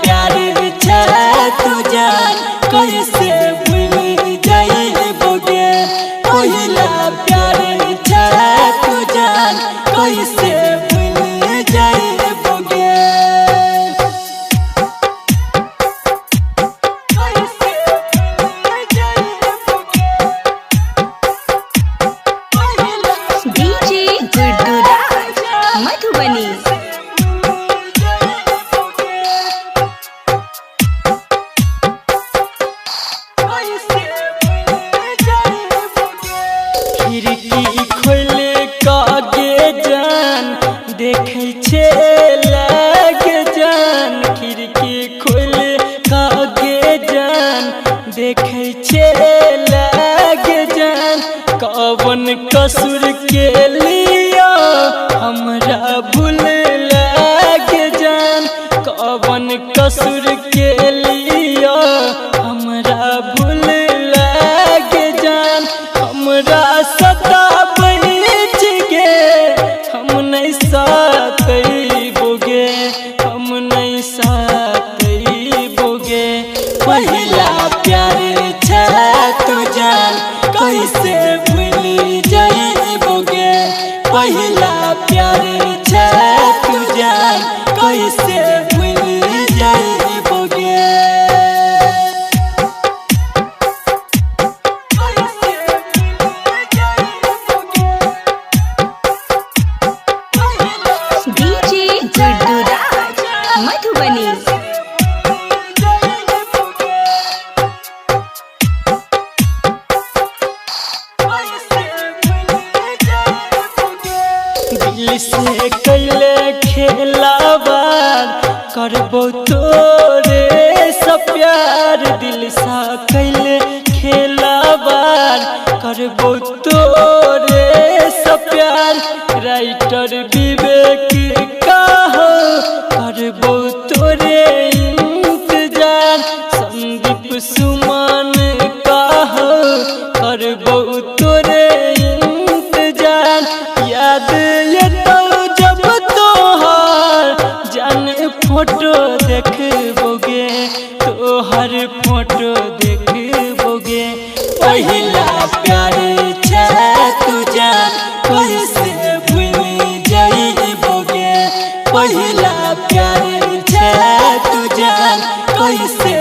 प्यार छे तू जान कैसे भूल जाइबोगे। पहिला प्यार छे तू जान कैसे भूल जाइबोगे। डीजे गुड्डू राज मधुबनी। खिड़की खोल के जान देखे छे लागे जान। खिड़की खोल के जान देखे छे लागे जान। कवन कसूर के लिया हमरा भूल लागे जान। कवन कसूर के लिया हमरा भूल लागे जान। हमरा सताबै गे हम नहीं साथैबोगे। हम नहीं साथैबोगे। पहिला प्यार छे तू जान कैसे भूल जाइबोगे। पहिला प्यार छे तू जान कैसे भूल जाइबोगे। डीजे गुड्डू राज मधुबनी। दिल से कैले खेलाबार करबो तोरे से प्यार। दिल से कैले खेलाबार करबो तोरे से प्यार। राइटर विवेक कहो करबो तोरे इंतजार। संदीप सुमन कहो करबो तोरे इंतजार। याद ये तो जब तोहर जान फोटो देखबोगे। तोहर फोटो देखबोगे। पहिला प्यार छे तू जान कैसे भूल जाइबोगे। पहिला प्यार छे तू जान कैसे